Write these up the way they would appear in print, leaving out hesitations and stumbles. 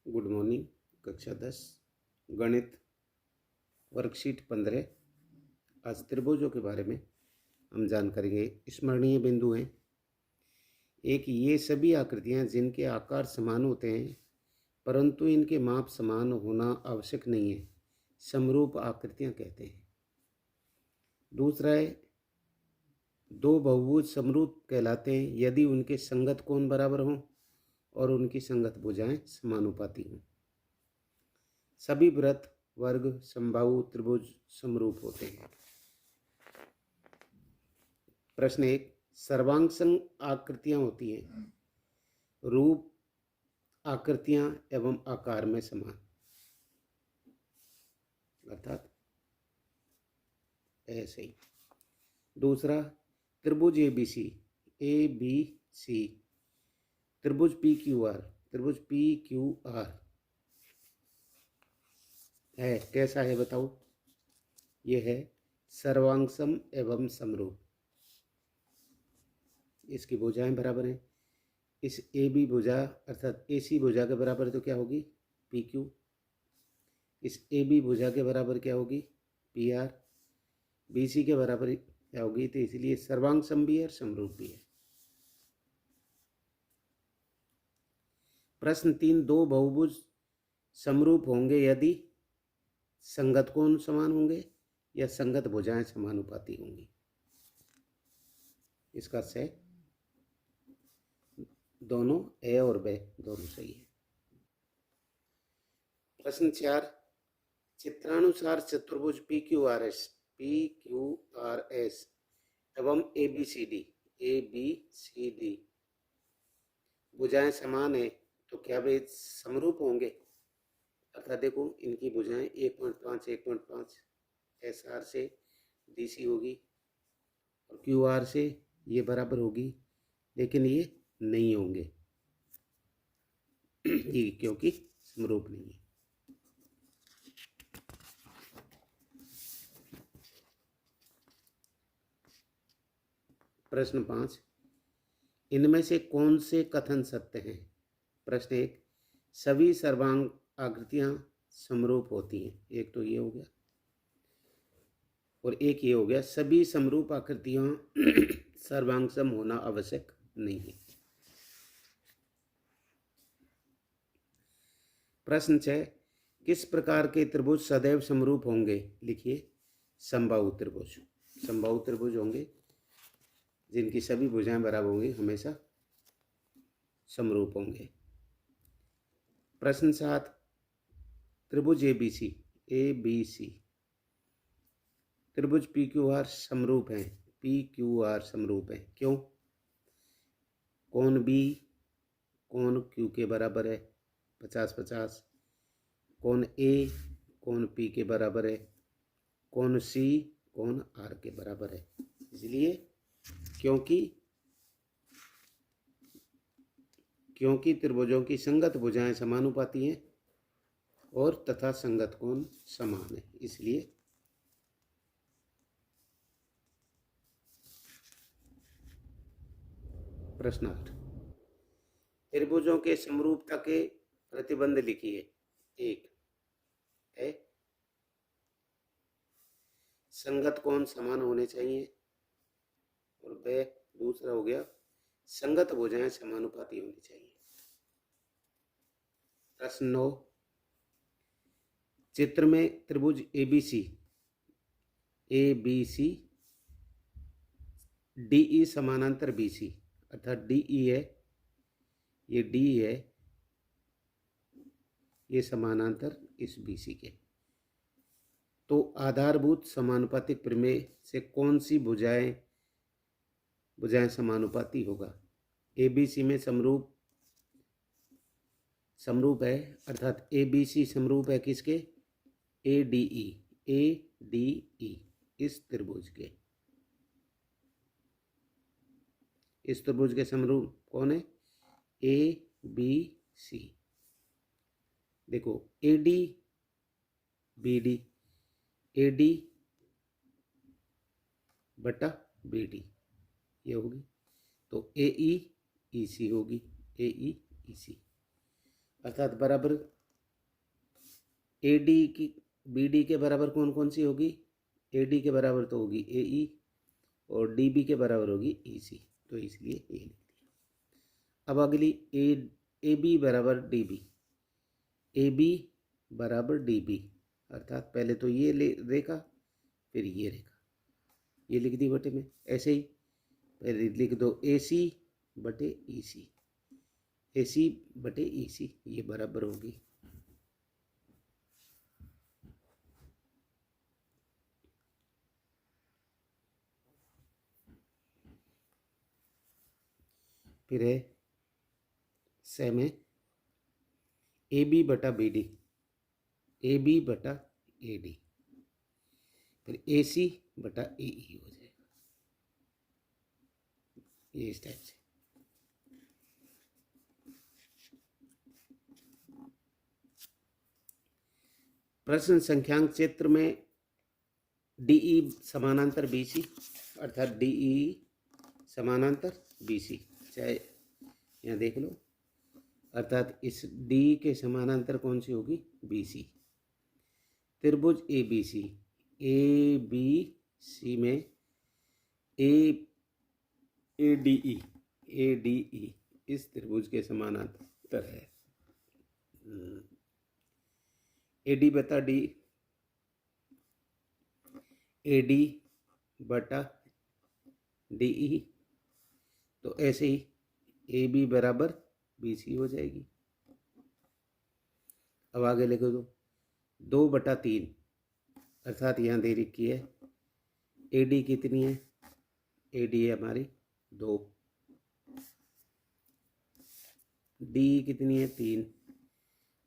Good morning. कक्षा 10 गणित worksheet 15। आज त्रिभुजों के बारे में हम जानकारी करेंगे। स्मरणीय बिंदु हैं। एक, ये सभी आकृतियां जिनके आकार समान होते हैं परंतु इनके माप समान होना आवश्यक नहीं है, समरूप आकृतियां कहते हैं। दूसरा है, दो बहुभुज समरूप कहलाते हैं यदि उनके संगत कोण बराबर हों और उनकी संगत भुजाएं समानुपाती हों। सभी वृत्त, वर्ग, समबाहु त्रिभुज समरूप होते हैं। प्रश्न 1, सर्वांग आकृतियां होती हैं रूप, आकृतियां एवं आकार में समान, अर्थात ऐसे ही। दूसरा, त्रिभुज एबीसी, त्रिभुज पी क्यू आर है, कैसा है बताओ? यह है सर्वांगसम एवं समरूप। इसकी भुजाएं बराबर हैं। इस ए बी भुजा अर्थात ए सी भुजा के बराबर तो क्या होगी? P Q. इस ए बी भुजा के बराबर क्या होगी? P R. बी सी के बराबर क्या होगी? तो इसलिए सर्वांगसम भी है और समरूप भी है। प्रश्न 3, दो बहुभुज समरूप होंगे यदि संगत कोण समान होंगे या संगत भुजाएं समानुपाती होंगी। इसका से दोनों ए और बे दोनों सही है। प्रश्न 4, चित्रानुसार चतुर्भुज पी क्यू आर एस एवं ए बी सी डी भुजाएं समान है तो क्या वे समरूप होंगे? अर्थात देखो, इनकी भुजाएं 1.5 एस आर से डी सी होगी और क्यू आर से ये बराबर होगी, लेकिन ये नहीं होंगे ये क्योंकि समरूप नहीं है। प्रश्न 5, इनमें से कौन से कथन सत्य हैं? प्रश्न 1, सभी सर्वांग आकृतियां समरूप होती हैं। एक तो ये हो गया और एक ये हो गया, सभी समरूप आकृतियां सर्वांगसम होना आवश्यक नहीं है। प्रश्न 6, किस प्रकार के त्रिभुज सदैव समरूप होंगे? लिखिए, समबाहु त्रिभुज होंगे जिनकी सभी भुजाएं बराबर होंगी, हमेशा समरूप होंगे। प्रश्न 7, त्रिभुज एबीसी त्रिभुज पी क्यू आर समरूप हैं। क्यों? कोण बी कोण क्यू के बराबर है 50-50, कोण ए कोण पी के बराबर है, कोण सी कोण आर के बराबर है। इसलिए क्योंकि त्रिभुजों की संगत भुजाएं समानुपाती हैं और तथा संगत कोण समान है, इसलिए प्रश्न 8, त्रिभुजों के समरूपता के प्रतिबंध लिखिए। 1 है, संगत कोण समान होने चाहिए और ब दूसरा हो गया, संगत भुजाएं समानुपाती होनी चाहिए। प्रश्न 9, चित्र में त्रिभुज एबीसी डीई समानांतर बीसी, अर्थात डीई है, ये डी है, ये समानांतर इस बीसी के, तो आधारभूत समानुपातिक प्रमेय से कौन सी भुजाएं समानुपाती होगा? एबीसी में समरूप है, अर्थात एबीसी समरूप है किसके? एडीई इस त्रिभुज के समरूप कौन है? A B C. देखो, एडी बटा बीडी ये होगी, तो एई ईसी होगी, अर्थात बराबर ए डी की बी डी के बराबर कौन कौन सी होगी? ए डी के बराबर तो होगी ए ई, और डी बी के बराबर होगी ई सी, तो इसलिए ए लिख दिया। अब अगली ए बी बराबर डी बी, ए बी बराबर डी बी, अर्थात पहले तो ये रेखा फिर ये रेखा, ये लिख दी बटे में। ऐसे ही पहले लिख दो ए सी बटे ई सी, ए सी बटे ई सी, ये बराबर होगी फिर है सेम है ए बी बटा बी डी, ए बी बटा ए डी, फिर ए सी बटा ए ई हो जाएगा, ये इस टाइप से। प्रश्न संख्यांक चित्र में डीई समानांतर बीसी, अर्थात डीई समानांतर बीसी, चाहे यहाँ देख लो, अर्थात इस डी के समानांतर कौन सी होगी? बीसी। त्रिभुज ए बी सी, ए बी सी में ए डी ई इस त्रिभुज के समानांतर है। ए डी बटा डी, ए डी बटा डी ई, तो ऐसे ही ए बी बराबर बी सी हो जाएगी। अब आगे लिख दो 2/3, अर्थात यहाँ दे रखी है ए डी कितनी है? ए डी है हमारी 2, डी कितनी है? 3,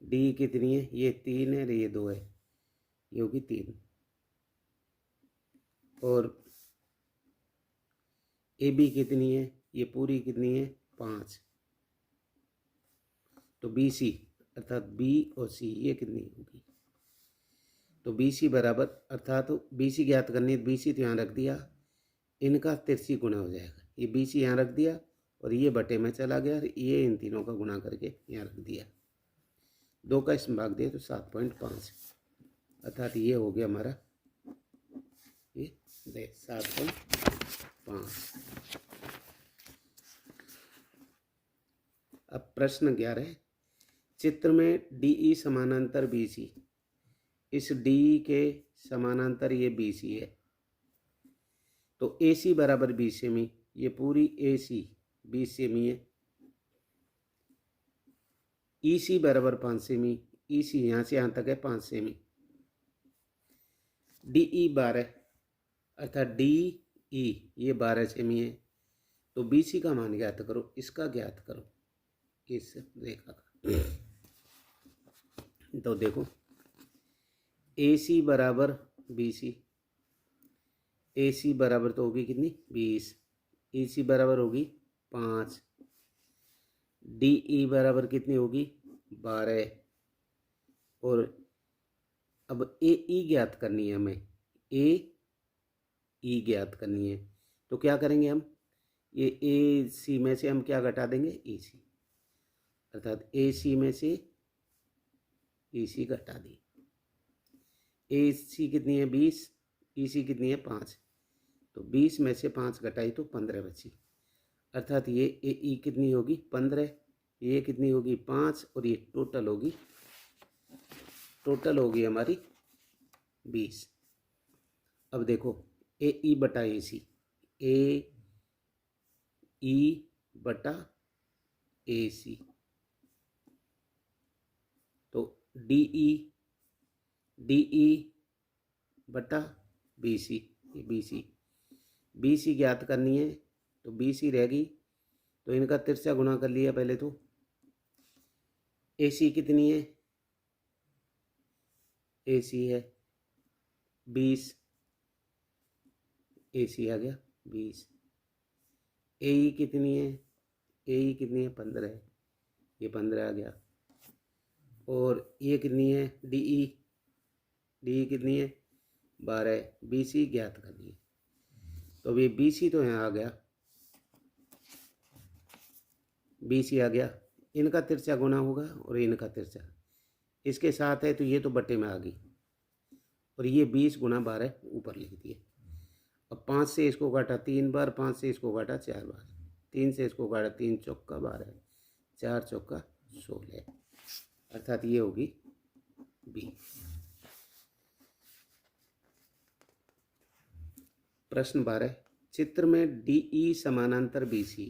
डी कितनी है? ये 3 है, ये 2 है, ये होगी 3, और ए बी कितनी है? ये पूरी कितनी है? 5, तो बी सी अर्थात बी और सी ये कितनी होगी? तो बी सी बराबर, अर्थात बी सी ज्ञात करनी है, बी सी तो यहाँ रख दिया, इनका तिरछी गुणा हो जाएगा, ये बी सी यहाँ रख दिया और ये बटे में चला गया, और ये इन तीनों का गुणा करके यहाँ रख दिया, 2 का इसमें भाग दिया तो 7.5, अर्थात ये हो गया हमारा ये 7.5। अब प्रश्न 11, चित्र में डीई समानांतर बीसी, इस डी के समानांतर ये बीसी है, तो AC बराबर 20 सेमी, ये पूरी AC 20 सेमी है, EC बराबर 5 सेमी, EC यहाँ से यहाँ तक है 5 सेमी, DE 12, अर्थात DE ये 12 सेमी है, तो BC का मान ज्ञात करो, इसका ज्ञात करो, इस रेखा का। तो देखो AC बराबर BC, AC बराबर तो होगी कितनी? 20, EC बराबर होगी 5, DE बराबर कितनी होगी? 12, और अब AE ज्ञात करनी है हमें, AE ज्ञात करनी है, तो क्या करेंगे हम? ये AC में से हम क्या घटा देंगे? EC, अर्थात AC में से EC घटा दी, AC कितनी है? 20, EC कितनी है? 5, तो 20 में से 5 घटाई तो 15 बची, अर्थात ये AE कितनी होगी? 15, ये कितनी होगी? 5, और ये टोटल होगी हमारी 20। अब देखो AE बटा AC, AE बटा AC, तो DE बटा BC, ये BC ज्ञात करनी है, तो BC रहेगी, तो इनका तिरछा गुणा कर लिया पहले तो। AC कितनी है? AC है 20, AC आ गया 20, AE कितनी है? AE कितनी है? 15 है, ये 15 आ गया, और ये कितनी है? DE कितनी है? 12, BC ज्ञात करनी है, तो अब ये BC तो यहाँ आ गया, BC आ गया, इनका तिरछा गुणा होगा और इनका तिरछा, इसके साथ है तो ये तो बटे में आ गई, और ये 20 गुना 12 ऊपर लिख दिए। अब 5 से इसको काटा 3 बार, 5 से इसको काटा 4 बार, 3 से इसको काटा 3 चौका 12, 4 चौका 16, अर्थात ये होगी बी। प्रश्न 12, चित्र में डी ई समानांतर बी सी,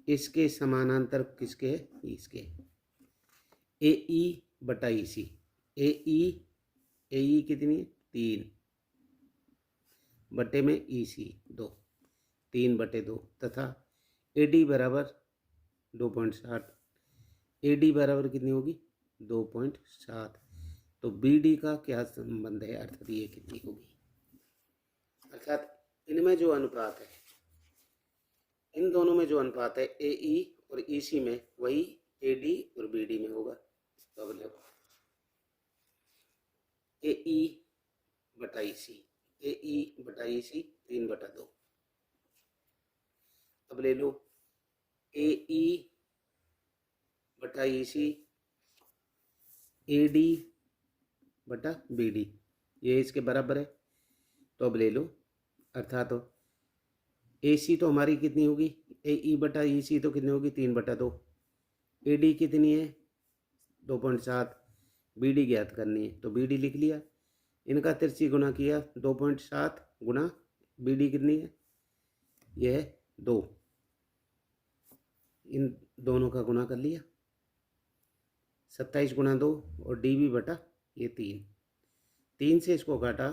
इसके समानांतर किसके है? इसके। ए ई बटा ई सी, ए ई कितनी है? 3 बटे में ई सी 2, 3 बटे 2, तथा ए डी बराबर 2.7, ए डी बराबर कितनी होगी? 2.7। तो बी डी का क्या संबंध है, अर्थात ये कितनी होगी? अर्थात इनमें जो अनुपात है, इन दोनों में जो अनुपात है ए ई और ई सी में, वही ए डी और बी डी में होगा। तो अब देखो ए ई बटा ई सी, ए ई बटा ई सी 3 बटा 2। अब ले लो ए ई बटा ई सी, ए डी बटा बी डी, ये इसके बराबर है। तो अब ले लो, अर्थात तो ए सी तो हमारी कितनी होगी? ए ई बटा ई सी तो कितनी होगी? 3 बटा 2। ए डी कितनी है? 2.7। बी डी ज्ञात करनी है, तो बी डी लिख लिया। इनका तिरछी गुना किया, 2.7 गुना बी डी कितनी है? यह है 2। इन दोनों का गुना कर लिया, 27 गुना 2, और डी बी बटा ये 3। 3 से इसको काटा,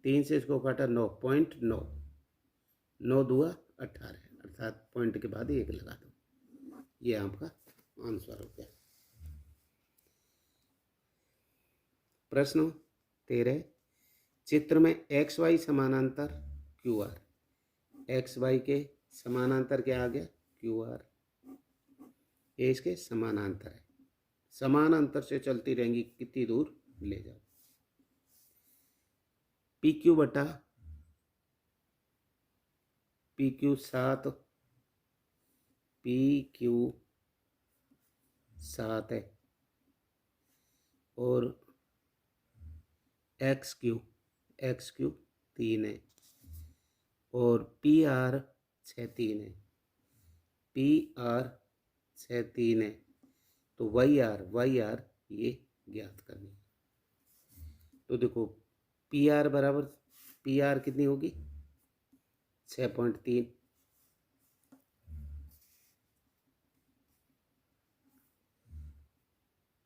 3 से इसको काटा 9.9, 9 दुआ 18, अर्थात पॉइंट के बाद 1 लगा दो। ये आपका आंसर हो गया। प्रश्न 13, चित्र में एक्स वाई समानांतर क्यू आर, एक्स वाई के समानांतर क्या आ गया? Q R. ये इसके समानांतर है, समानांतर से चलती रहेंगी, कितनी दूर ले जाओ। पी क्यू बटा पी क्यू 7, पी क्यू 7 है, और एक्स क्यू 3 है, और पी आर 3 है, पी आर 3 है। तो वाई आर ये ज्ञात करनी है। तो देखो पी आर बराबर, पी आर कितनी होगी? 6.3,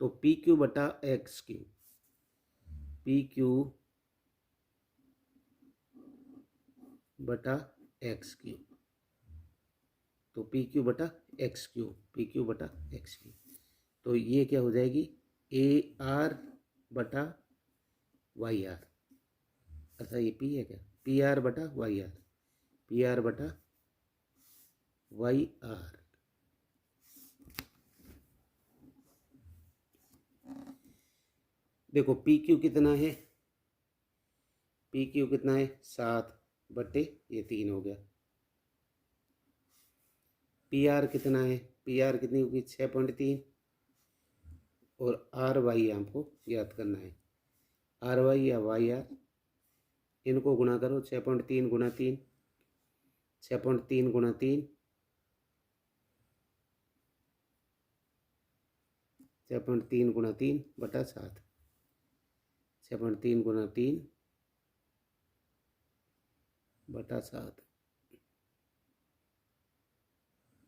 तो पी क्यू बटा एक्स क्यू, पी क्यू बटा एक्स क्यू, तो पी क्यू बटा एक्स क्यू, पी क्यू बटा एक्स क्यू, तो ये क्या हो जाएगी? ए आर बटा वाई आर, अर्थात ये पी है क्या? पी आर बटा वाई आर, पी आर बटा वाई आर। देखो पी क्यू कितना है? पी क्यू कितना है? 7 बटे ये 3 हो गया। पी आर कितना है? पी आर कितनी होगी? 6.3, और आर वाई आपको याद करना है, आर वाई या वाई आर, इनको गुणा करो। 6.3 गुणा 3, 6.3 गुणा 3, 6.3 गुणा 3 बटा 7, 6.3 गुणा 3 बटा 7।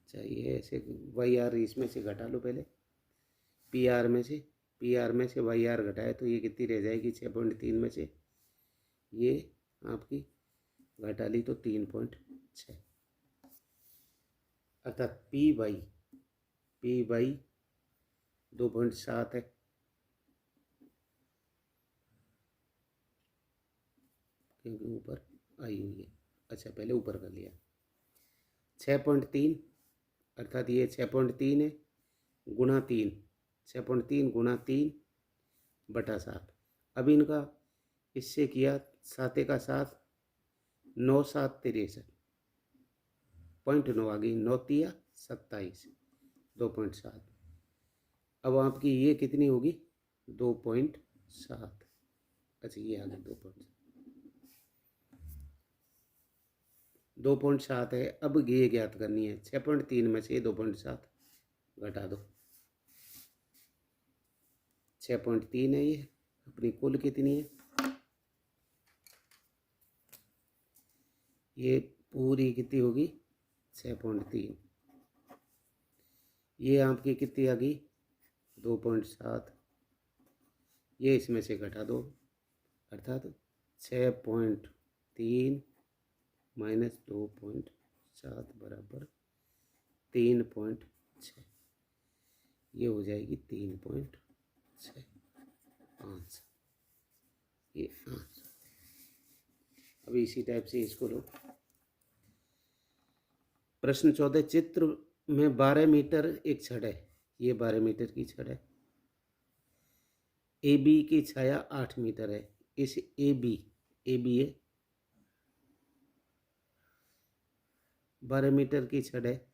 चाहिए ऐसे वाई आर इसमें से घटा लो पहले, पी आर में से वाई आर घटाए तो ये कितनी रह जाएगी? 6.3 में से ये आपकी घटा ली तो 3.6, अर्थात पी बाई 2.7 है, क्योंकि ऊपर आई हुई है। अच्छा पहले ऊपर कर लिया। 6.3 अर्थात ये 6.3 है, गुणा 3, 6.3 गुणा 3 बटा 7। अब इनका इससे किया, 7 का 7, 9 7 63, 0.9 आ गई, 9 तिया 27, 2.7। अब आपकी ये कितनी होगी 2.7। अच्छा ये आ गया 2.7 है। अब ये ज्ञात करनी है 6.3 में से 2.7 घटा दो। 6.3 है ये। अपनी कुल कितनी है ये पूरी कितनी होगी 6.3। ये आपकी कितनी आ गई 2.7। ये इसमें से घटा दो अर्थात 6.3 माइनस 2.7 बराबर 3.6। ये हो जाएगी 3.6 ये आंसर। अभी इसी टाइप से इसको लो। प्रश्न 14 चित्र में 12 मीटर एक छड़ है। ये 12 मीटर की छड़ है। ए बी की छाया 8 मीटर है। इस ए बी है 12 मीटर की छड़ है।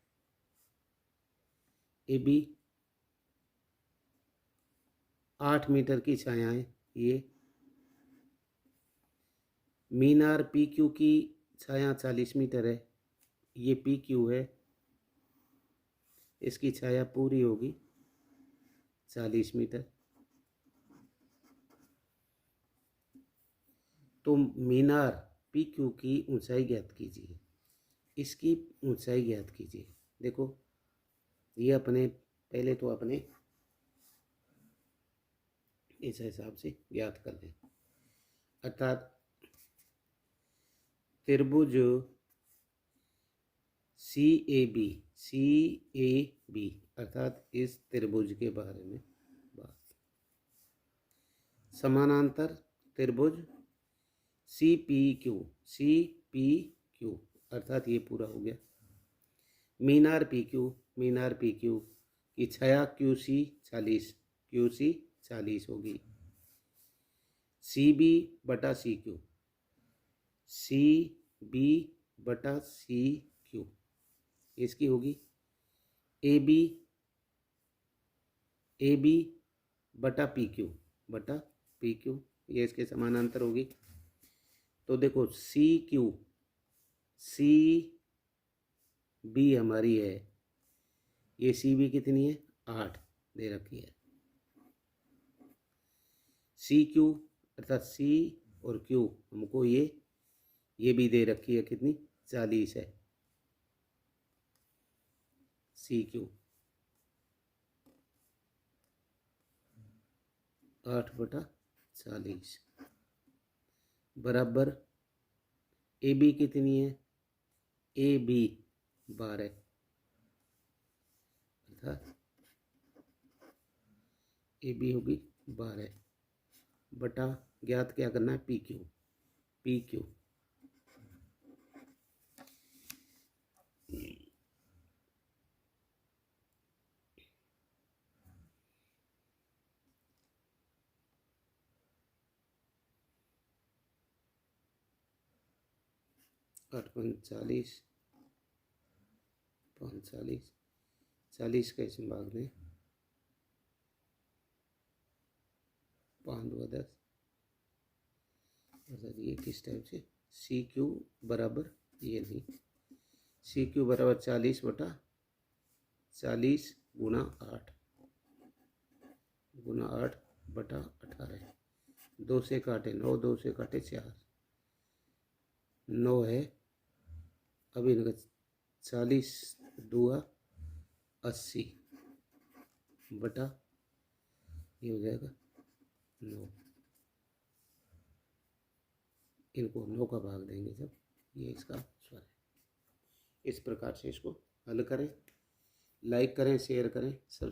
ए बी 8 मीटर की छाया है। ये मीनार पी क्यू की छाया 40 मीटर है। ये पी क्यू है। इसकी छाया पूरी होगी 40 मीटर। तो मीनार पी क्यू की ऊंचाई ज्ञात कीजिए। इसकी ऊंचाई ज्ञात कीजिए। देखो ये अपने पहले तो अपने इस हिसाब से ज्ञात कर लें। अर्थात त्रिभुज सी ए बी अर्थात इस त्रिभुज के बारे में बात। समानांतर त्रिभुज सी पी क्यू अर्थात ये पूरा हो गया। मीनार पी क्यू की छाया क्यू सी 40 होगी। सी बी बटा सी क्यू इसकी होगी ए बी बटा पी क्यू ये इसके समानांतर होगी। तो देखो सी बी हमारी है। ये सी बी कितनी है 8 दे रखी है। सी क्यू अर्थात सी और क्यू हमको ये भी दे रखी है कितनी 40 है। सी क्यू 8/40 बराबर ए बी कितनी है ए बी 12 अर्थात ए बी होगी 12 बटा ज्ञात क्या करना है पी क्यू 8/40 40 का इसमें भाग दें 5×10 अर्थात ये किस टाइप से सी क्यू बराबर ये नहीं सी क्यू बराबर 40/40 गुणा 8 बटा 18 2 से काटे 9 2 से काटे 4 9 है। अब इनका 40 2 80 बटा ये हो जाएगा 9। इनको 9 का भाग देंगे जब ये इसका स्वर है। इस प्रकार से इसको हल करें। लाइक करें शेयर करें सब।